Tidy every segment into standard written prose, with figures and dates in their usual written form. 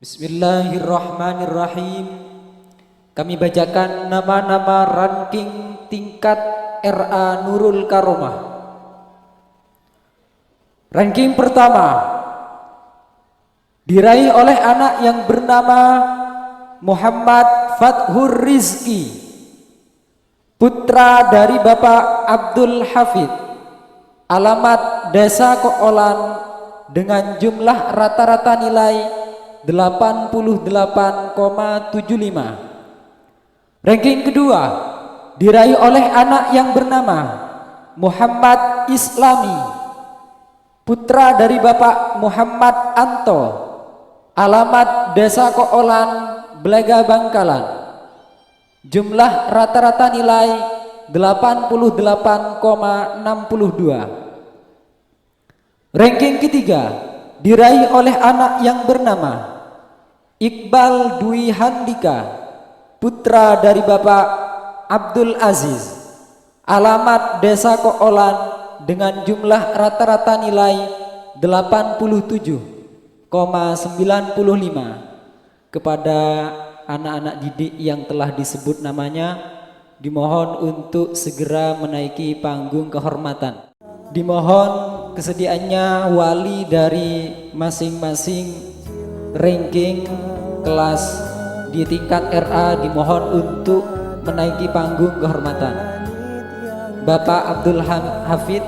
Bismillahirrahmanirrahim. Kami bacakan nama-nama ranking tingkat RA Nurul Karomah. Ranking pertama diraih oleh anak yang bernama Muhammad Fathur Rizki, putra dari Bapak Abdul Hafid, alamat Desa Ko'olan, dengan jumlah rata-rata nilai 88,75. Ranking kedua diraih oleh anak yang bernama Muhammad Islami, putra dari Bapak Muhammad Anto, alamat Desa Ko'olan, Belaga Bangkalan, jumlah rata-rata nilai 88,62. Ranking ketiga diraih oleh anak yang bernama Iqbal Dwi Handika, putra dari Bapak Abdul Aziz, alamat Desa Ko'olan, dengan jumlah rata-rata nilai 87,95. Kepada anak-anak didik yang telah disebut namanya, dimohon untuk segera menaiki panggung kehormatan. Dimohon kesediaannya wali dari masing-masing ranking kelas di tingkat RA dimohon untuk menaiki panggung kehormatan. Bapak Abdul Hafid,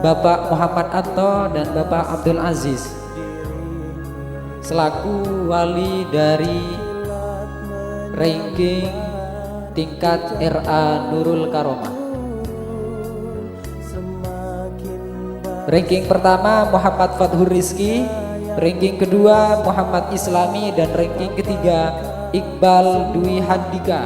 Bapak Muhammad Anto, dan Bapak Abdul Aziz selaku wali dari ranking tingkat RA Nurul Karomah. Ranking pertama Muhammad Fathur Rizki, ranking kedua Muhammad Islami, dan ranking ketiga Iqbal Dwi Handika.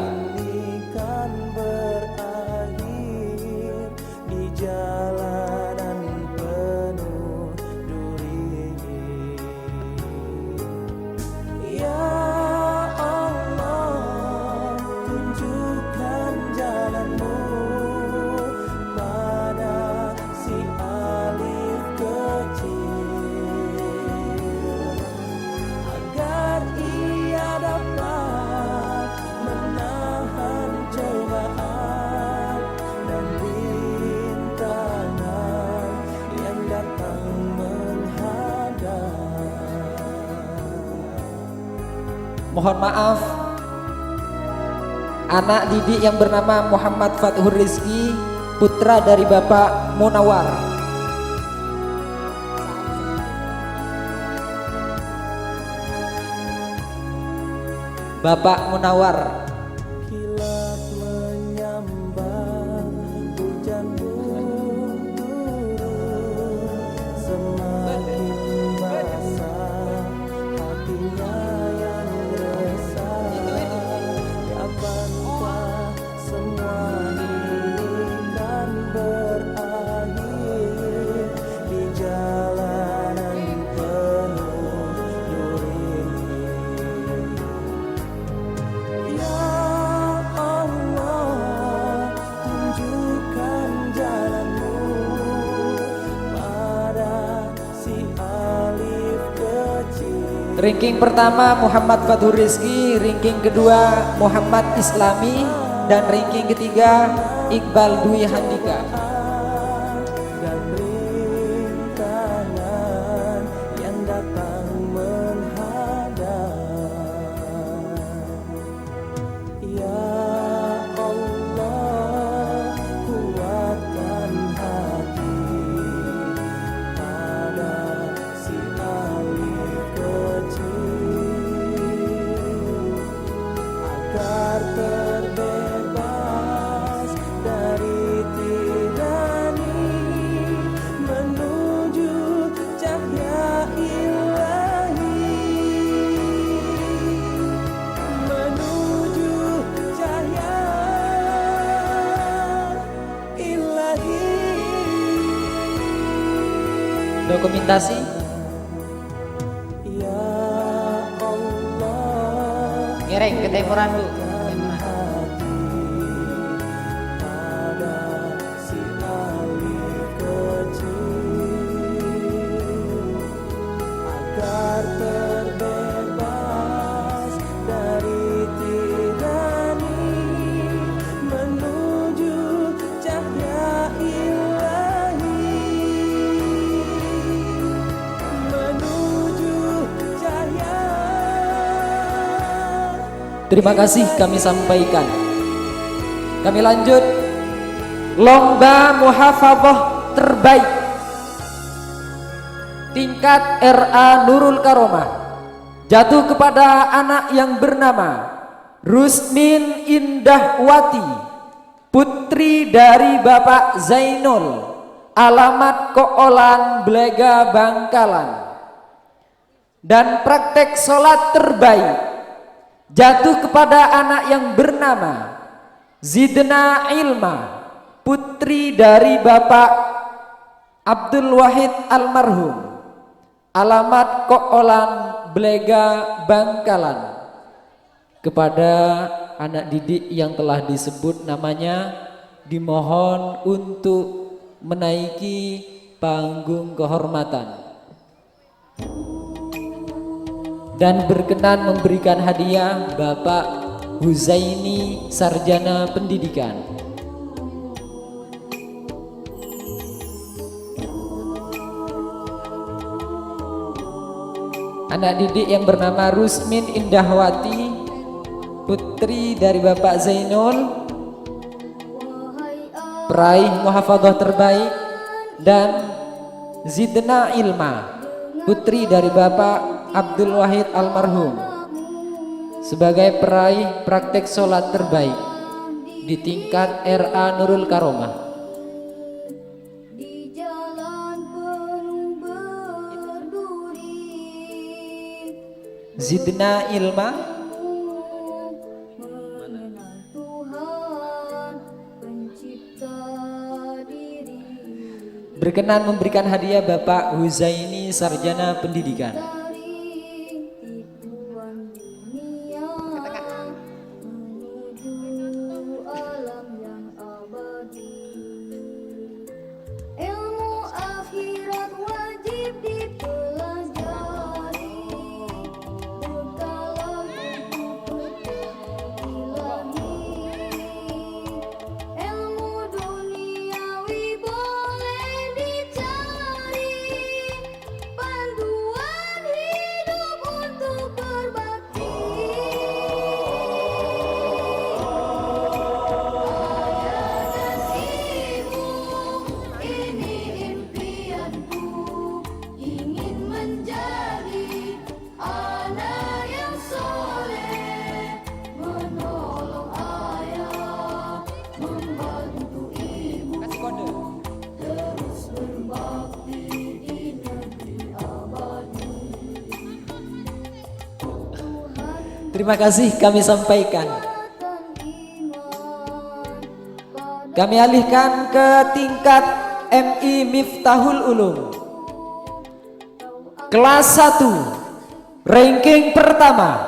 Mohon maaf, anak didik yang bernama Muhammad Fathur Rizki, putra dari Bapak Munawar, Bapak Munawar, ranking pertama Muhammad Fathur Rizki, ranking kedua Muhammad Islami, dan ranking ketiga Iqbal Dwi Handika. Terbebas dari tirani menuju cahaya ilahi, menuju cahaya ilahi. Dokumentasi ngereng ke temuran Bu. Agar terbebas terima kasih kami sampaikan. Kami lanjut lomba muhafadzah terbaik tingkat RA Nurul Karomah jatuh kepada anak yang bernama Rusmin Indahwati, putri dari Bapak Zainul, alamat Koolan Blega Bangkalan. Dan praktek sholat terbaik jatuh kepada anak yang bernama Zidna Ilma, putri dari Bapak Abdul Wahid almarhum, alamat Koolan Blega Bangkalan. Kepada anak didik yang telah disebut namanya dimohon untuk menaiki panggung kehormatan dan berkenan memberikan hadiah Bapak Huzaini Sarjana Pendidikan. Anak didik yang bernama Rusmin Indahwati, putri dari Bapak Zainul, peraih muhafadzah terbaik, dan Zidna Ilma, putri dari Bapak Abdul Wahid almarhum, sebagai peraih praktek sholat terbaik di tingkat RA Nurul Karomah. Zidna Ilma berkenan memberikan hadiah Bapak Huzaini Sarjana Pendidikan. Terima kasih kami sampaikan. Kami alihkan ke tingkat MI Miftahul Ulum. Kelas 1, ranking pertama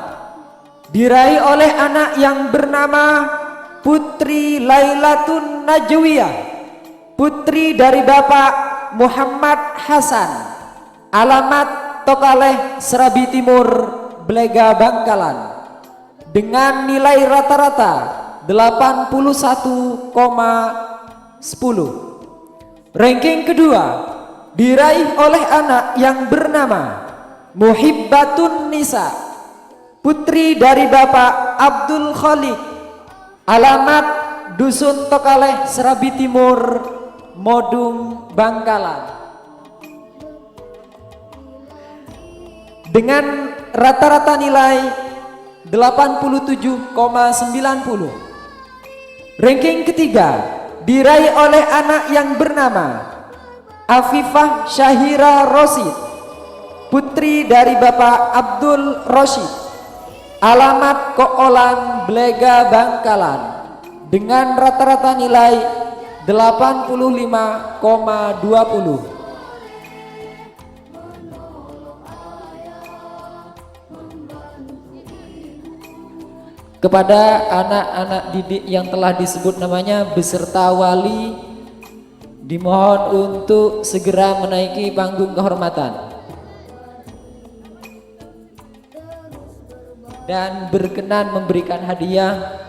diraih oleh anak yang bernama Putri Lailatun Najwiyah, putri dari Bapak Muhammad Hasan, alamat Tokaleh Serabi Timur, Blega Bangkalan, dengan nilai rata-rata 81,10. Ranking kedua diraih oleh anak yang bernama Muhibbatun Nisa, putri dari Bapak Abdul Khaliq, alamat Dusun Tokaleh Serabi Timur, Modung Bangkalan, dengan rata-rata nilai 87,90. Ranking ketiga diraih oleh anak yang bernama Afifah Syahira Rosid, putri dari Bapak Abdul Rosid, alamat Koolan Blega Bangkalan, dengan rata-rata nilai 85,20. Kepada anak-anak didik yang telah disebut namanya beserta wali dimohon untuk segera menaiki panggung kehormatan dan berkenan memberikan hadiah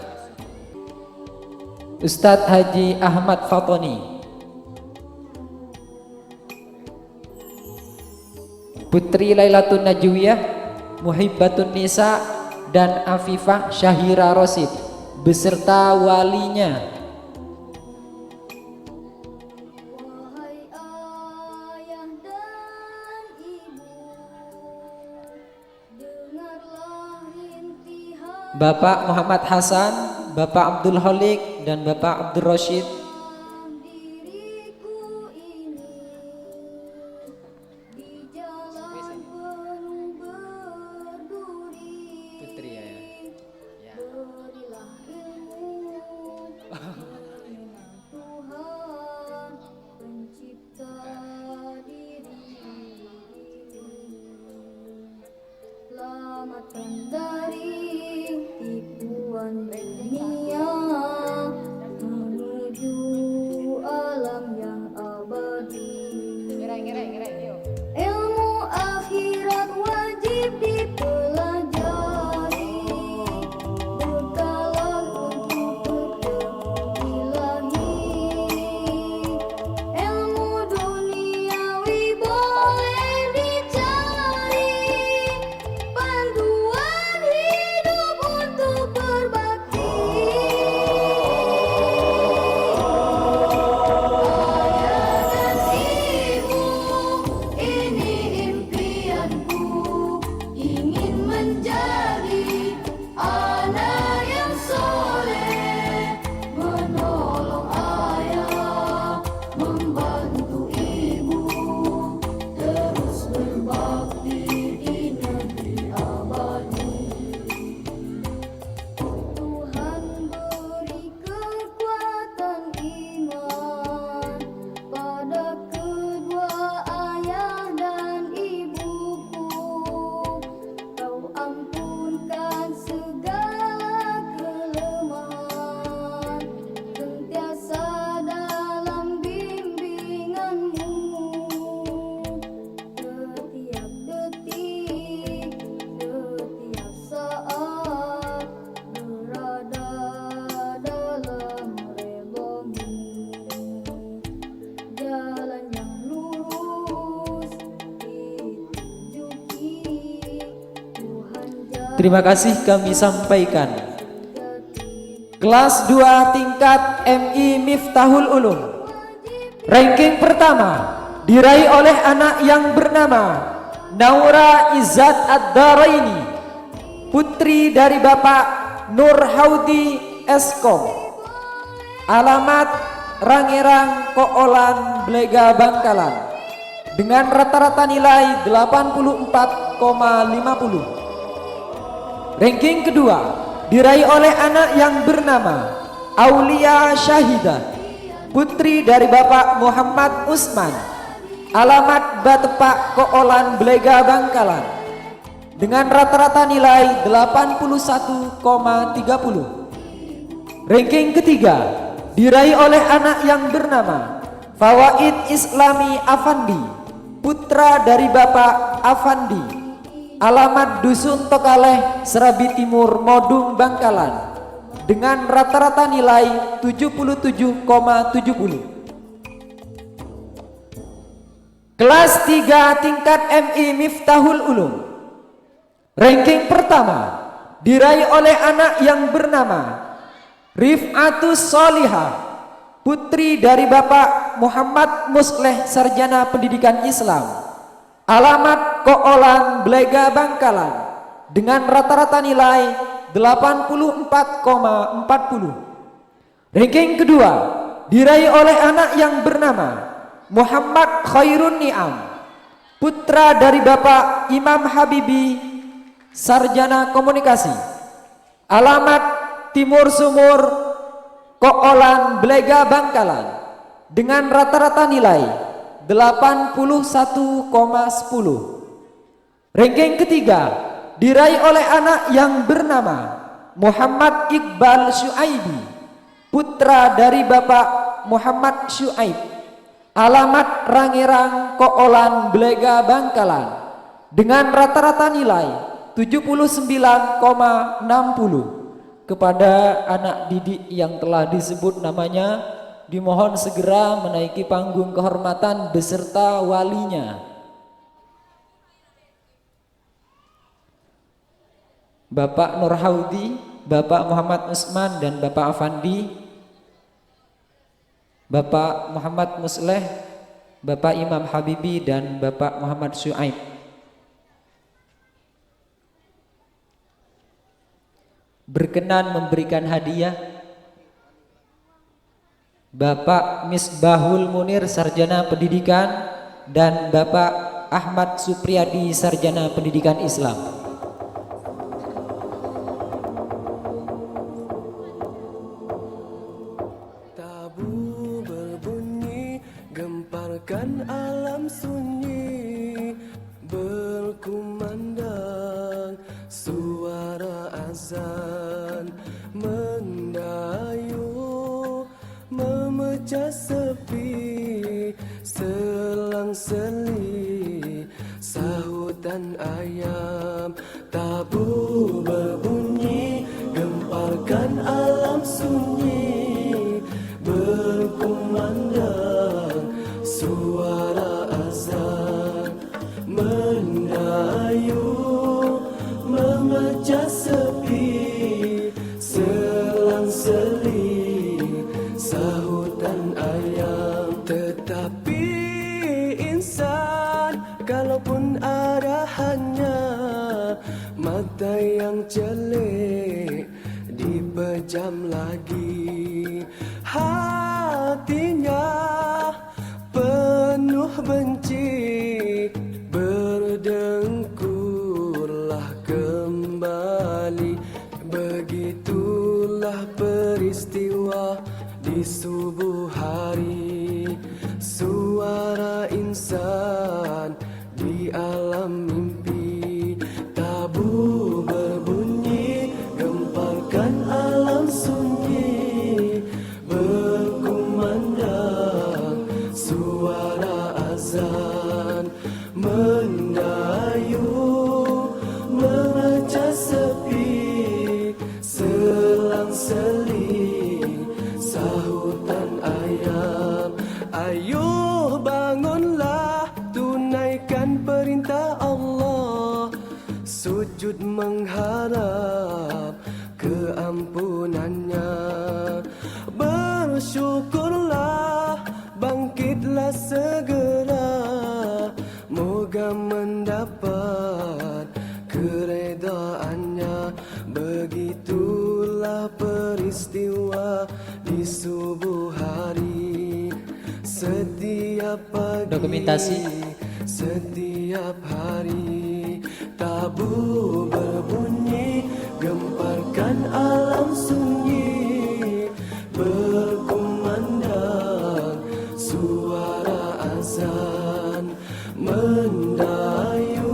Ustadz Haji Ahmad Fatoni, putri Lailatun Najwiyah, Muhibbatun Nisa, dan Afifah Syahira Rosid beserta walinya. Wahai ayah dan ibu, dengarlah rintihan Bapak Muhammad Hasan, Bapak Abdul Holik, dan Bapak Abdul Rashid. diriku ini di jalan penuh berduri. Putri ya. Berilah ilmu mengenal Tuhan pencipta diri. Selamatkan dari tipuan dunia menuju alam yang abadi. Ilmu akhirat wajib dipelajari, bekalan untuk ketemu ilahi. Ilmu duniawi boleh dicari, panduan hidup untuk berbakti. Ayah dan ibu, ini impianku, ingin menjadi anak yang soleh, menolong ayah, membantu ibu, terus berbakti di negeri abadi. Tuhan beri kekuatan iman pada kedua ayah dan ibuku. Kau ampunkan segala kelemahan, sentiasa dalam bimbinganmu. Setiap detik, setiap saat berada dalam redha-Mu. Jalan yang lurus ditunjuki Tuhan. Terima kasih kami sampaikan. Kelas 2 tingkat MI Miftahul Ulum. Ranking pertama diraih oleh anak yang bernama Naura Izzat Ad-Daraini, putri dari Bapak Nur Haudi Eskom. Alamat Rangerang Koolan Blega Bangkalan. Dengan rata-rata nilai 84,50. Ranking kedua diraih oleh anak yang bernama Aulia Syahidah, putri dari Bapak Muhammad Usman. Alamat Batepak Koolan Blega Bangkalan. Dengan rata-rata nilai 81,30. Ranking ketiga diraih oleh anak yang bernama Fawaid Islami Afandi, putra dari Bapak Afandi. Alamat Dusun Tokaleh, Serabi Timur, Modung, Bangkalan. Dengan rata-rata nilai 77,70. Kelas 3 tingkat MI Miftahul Ulum. Ranking pertama diraih oleh anak yang bernama Rif'atus Solihah, putri dari Bapak Muhammad Musleh, Sarjana Pendidikan Islam. Alamat Koolan Blega Bangkalan. Dengan rata-rata nilai 84,40. Ranking kedua diraih oleh anak yang bernama Muhammad Khairun Ni'am, putra dari Bapak Imam Habibi, Sarjana Komunikasi. Alamat Timur Sumur, Koolan Blega Bangkalan. Dengan rata-rata nilai 81,10. Ranking ketiga diraih oleh anak yang bernama Muhammad Iqbal Syuaibi, putra dari Bapak Muhammad Syuaib. Alamat Rangerang Koolan Blega Bangkalan. Dengan rata-rata nilai 79,60. Kepada anak didik yang telah disebut namanya, dimohon segera menaiki panggung kehormatan beserta walinya. Bapak Nur Haudi, Bapak Muhammad Usman dan Bapak Afandi, Bapak Muhammad Musleh, Bapak Imam Habibi dan Bapak Muhammad Syuaib. Berkenan memberikan hadiah Bapak Misbahul Munir, Sarjana Pendidikan, dan Bapak Ahmad Supriyadi, Sarjana Pendidikan Islam. Tabu berbunyi, gemparkan alam sunyi, berkumandang suara azan mendayu, memecah sepi, selang-seli sahutan ayam. Tabu berbunyi, gemparkan alam sunyi, berkumandang suara azan mendayu, memecah sepi, selang-seli sahutan ayam. Tetapi insan, kalaupun ada hanya mata yang celik, dipejam lagi, hatinya penuh benci, berdengkurlah kembali. Begitulah peristiwa di subuh hari, suara insan di alam mimpi. Tabu berbunyi, gemparkan alam sunyi, berkumandang suara azan mendayu, memecah sepi, selang-seli sahutan ayam. Ayuh bangunlah, tunaikan perintah Allah, sujud mengharap keampunannya. Bersyukurlah, bangkitlah segera, moga mendapat keredaannya. Begitulah peristiwa di subuh hari, setiap pagi, Dokumentasi. setiap hari. Tabu berbunyi, gemparkan alam sunyi, berkumandang suara azan mendayu,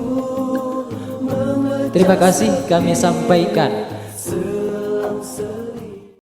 memecah Terima kasih kami sampaikan.